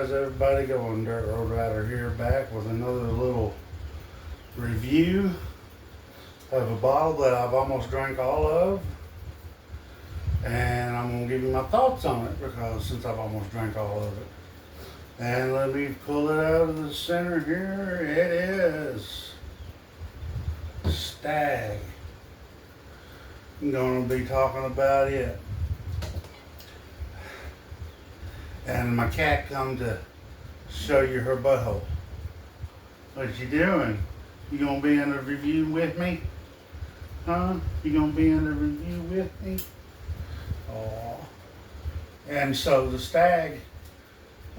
How's everybody going? Dirt Road Rider here, back with another little review of a bottle that I've almost drank all of, and I'm gonna give you my thoughts on it because since I've almost drank all of it. And let me pull it out of the center here. It is Stagg. I'm gonna be talking about it. And my cat come to show you her butthole. What you doing? You gonna be in the review with me? Huh? You gonna be in the review with me? Aw. And so the Stagg,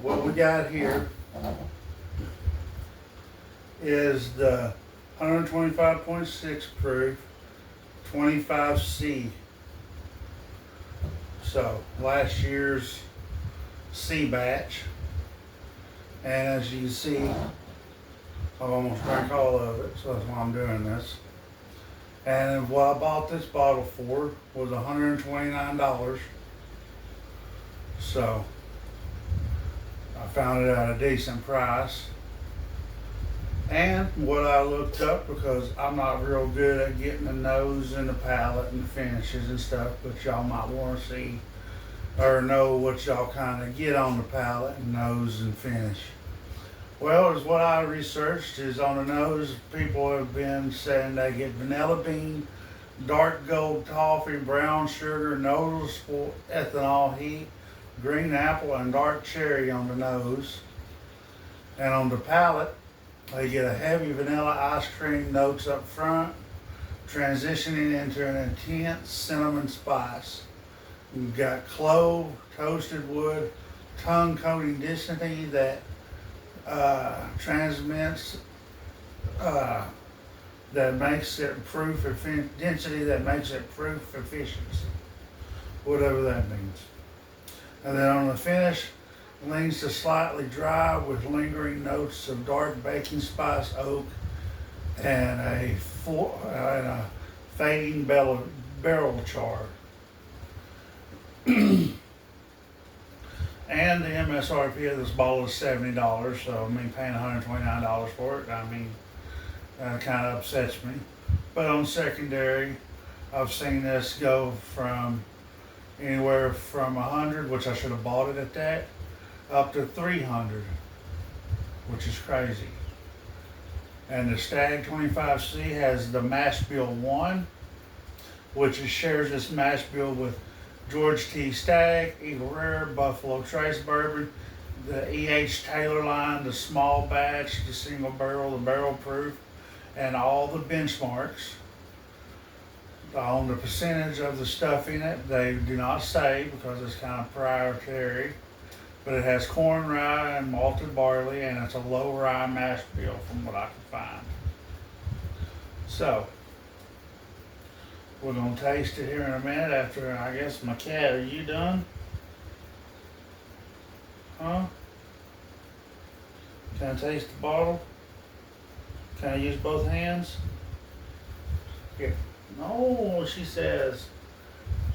what we got here is the 125.6 proof 25C. So last year's C batch, and as you can see, I've almost drank all of it, so that's why I'm doing this. And what I bought this bottle for was $129, so I found it at a decent price. And what I looked up, because I'm not real good at getting the nose and the palate and the finishes and stuff, but y'all might want to see or know what y'all kind of get on the palate and nose and finish. Well, is what I researched is on the nose, people have been saying they get vanilla bean, dark gold toffee, brown sugar, noticeable ethanol heat, green apple, and dark cherry on the nose. And on the palate, they get a heavy vanilla ice cream notes up front, transitioning into an intense cinnamon spice. You've got clove, toasted wood, tongue coating density that transmits, that makes it proof density that makes it proof efficiency, whatever that means. And then on the finish, leans to slightly dry with lingering notes of dark baking spice, oak, and a fading barrel char. And the MSRP of this bottle is $70, so I mean paying $129 for it, I mean, kind of upsets me. But on secondary, I've seen this go from anywhere from 100, which I should have bought it at that, up to 300, which is crazy. And the Stagg 25C has the mash bill 1, which shares this mash bill with George T. Stagg, Eagle Rare, Buffalo Trace Bourbon, the E.H. Taylor line, the small batch, the single barrel, the barrel proof, and all the benchmarks. On the percentage of the stuff in it, they do not say because it's kind of proprietary, but it has corn, rye, and malted barley, and it's a low rye mash bill from what I can find. So, we're gonna taste it here in a minute after, I guess, my cat. Are you done? Huh? Can I taste the bottle? Can I use both hands? Here. No, she says.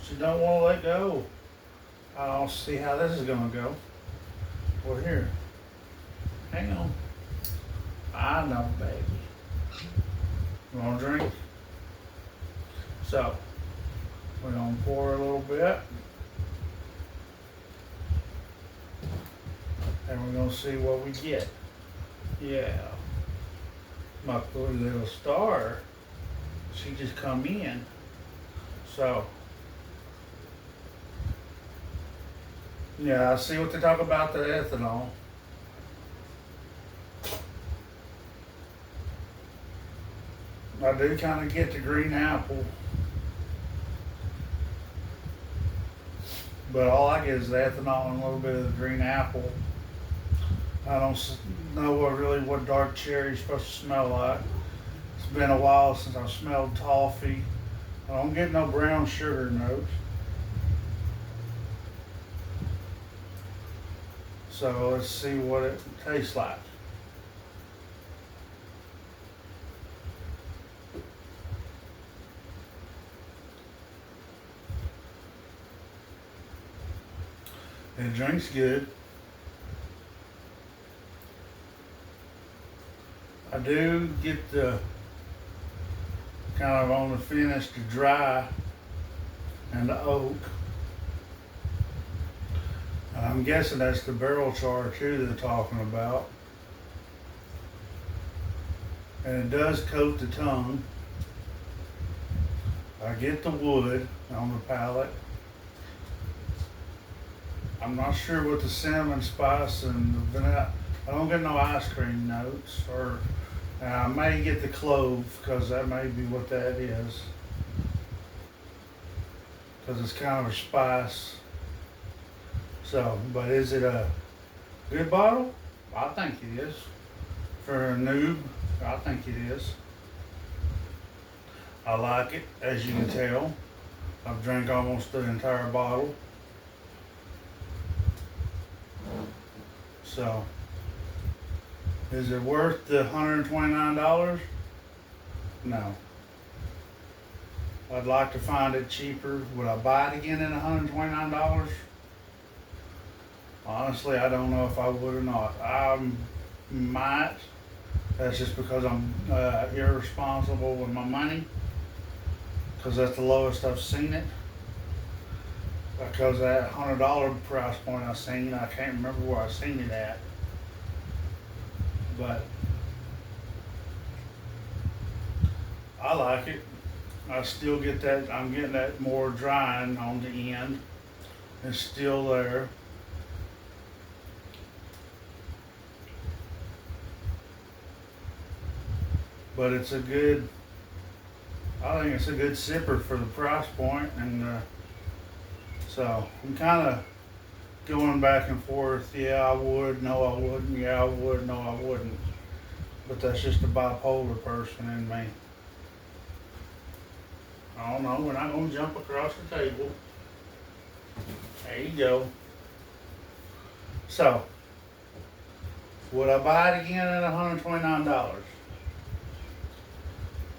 She don't want to let go. I'll see how this is gonna go. Well, here. Hang on. I know, baby. You wanna drink? So, we're gonna pour a little bit. And we're gonna see what we get. Yeah. My poor little star, she just come in. So, yeah, I see what they talk about the ethanol. I do kind of get the green apple, but all I get is the ethanol and a little bit of the green apple. I don't know what dark cherry is supposed to smell like. It's been a while since I've smelled toffee. I don't get no brown sugar notes. So let's see what it tastes like. It drinks good. I do get the kind of on the finish to dry and the oak. And I'm guessing that's the barrel char too they're talking about. And it does coat the tongue. I get the wood on the palate. I'm not sure what the cinnamon spice and the vanilla. I don't get no ice cream notes, or I may get the clove because that may be what that is. Because it's kind of a spice. So, but is it a good bottle? I think it is. For a noob, I think it is. I like it, as you can tell. I've drank almost the entire bottle. So, is it worth the $129? No. I'd like to find it cheaper. Would I buy it again at $129? Honestly, I don't know if I would or not. I might. That's just because I'm irresponsible with my money. Because that's the lowest I've seen it. Because that $100 price point I seen, I can't remember where I seen it at. But I like it. I still get that. I'm getting that more drying on the end. It's still there. But it's a good, I think it's a good sipper for the price point, and so I'm kind of going back and forth. Yeah, I would. No, I wouldn't. Yeah, I would. No, I wouldn't. But that's just a bipolar person in me. I don't know. We're not going to jump across the table. There you go. So, would I buy it again at $129?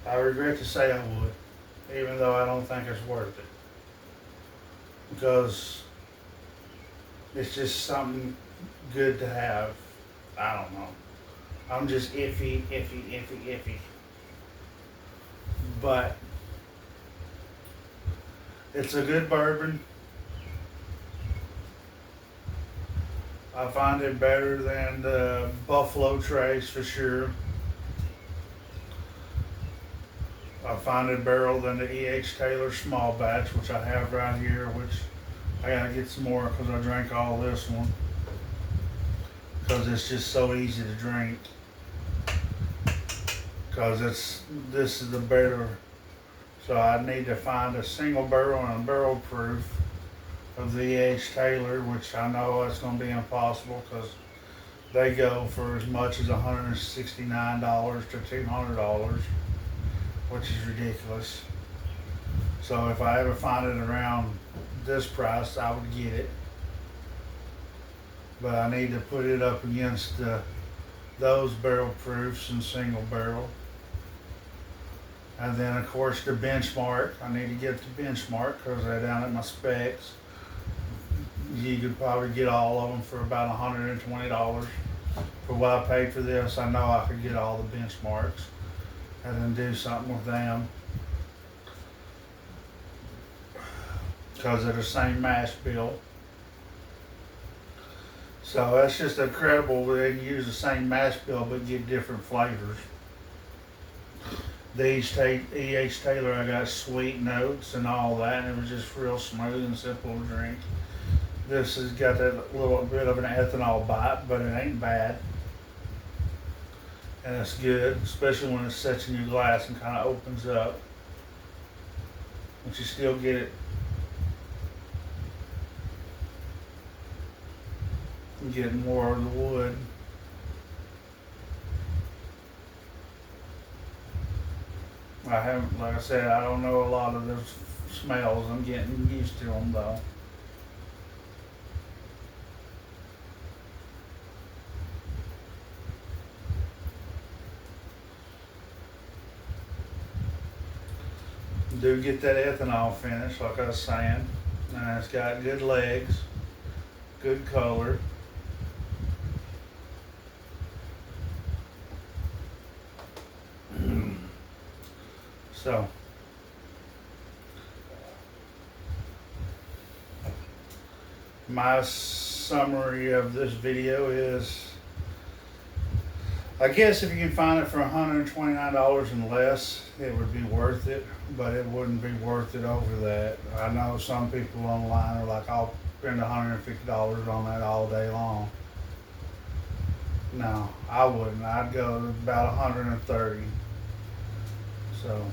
I regret to say I would, even though I don't think it's worth it. Because it's just something good to have. I don't know. I'm just iffy. But it's a good bourbon. I find it better than the Buffalo Trace for sure. I find it better than the E.H. Taylor small batch, which I have right here, which I gotta get some more because I drank all this one. Because it's just so easy to drink. Because this is the better. So I need to find a single barrel and a barrel proof of the E.H. Taylor, which I know it's going to be impossible because they go for as much as $169 to $200, which is ridiculous. So if I ever find it around this price, I would get it. But I need to put it up against those barrel proofs and single barrel. And then of course the benchmark. I need to get the benchmark because they're down at my specs. You could probably get all of them for about $120. For what I paid for this, I know I could get all the benchmarks and then do something with them. Because they're the same mash bill. So that's just incredible. They can use the same mash bill but get different flavors. The E.H. Taylor, I got sweet notes and all that, and it was just real smooth and simple to drink. This has got that little bit of an ethanol bite, but it ain't bad. And it's good, especially when it sets in your glass and kind of opens up. But you still get it. You get more of the wood. I haven't, like I said, I don't know a lot of those smells. I'm getting used to them though. Do get that ethanol finish, like I was saying. And it's got good legs, good color. So, my summary of this video is, I guess if you can find it for $129 and less, it would be worth it, but it wouldn't be worth it over that. I know some people online are like, I'll spend $150 on that all day long. No, I wouldn't. I'd go to about 130. So,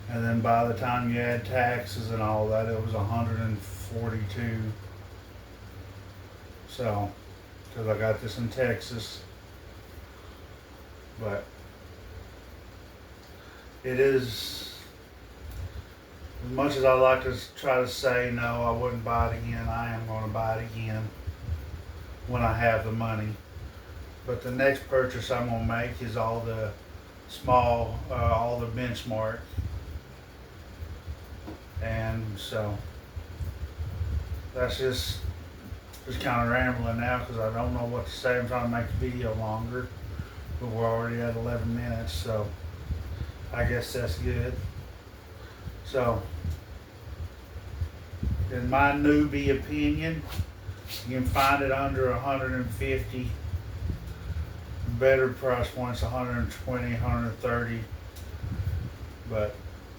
and then by the time you add taxes and all that, it was 142. So, because I got this in Texas, but it is, as much as I like to try to say no, I wouldn't buy it again, I am going to buy it again when I have the money. But the next purchase I'm going to make is all the small, all the benchmark. And so that's just kind of rambling now because I don't know what to say. I'm trying to make the video longer, but we're already at 11 minutes, so I guess that's good. So, in my newbie opinion, you can find it under 150. Better price points 120, 130, but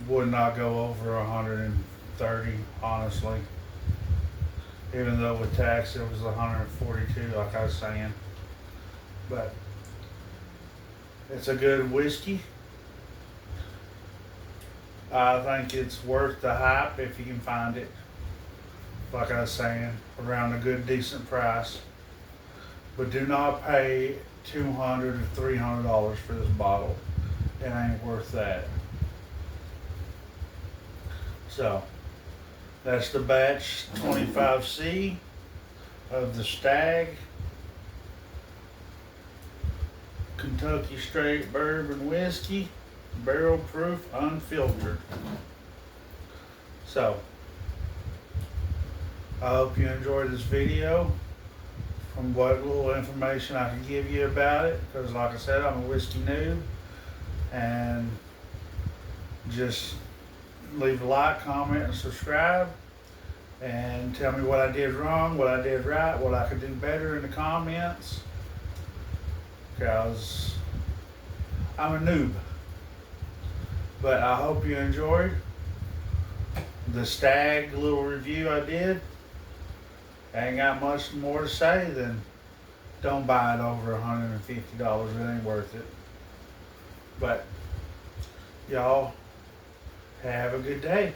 would not go over 130, honestly. Even though with tax it was 142, like I was saying. But it's a good whiskey. I think it's worth the hype if you can find it. Like I was saying, around a good decent price. But do not pay $200 or $300 for this bottle. It ain't worth that. So, that's the batch 25C of the Stagg Kentucky Straight Bourbon Whiskey, barrel proof, unfiltered. So, I hope you enjoyed this video from what little information I can give you about it, because like I said, I'm a whiskey noob. And just leave a like, comment, and subscribe, and tell me what I did wrong, what I did right, what I could do better in the comments, because I'm a noob. But I hope you enjoyed the Stagg little review I did. I ain't got much more to say than don't buy it over $150. It ain't worth it. But y'all have a good day.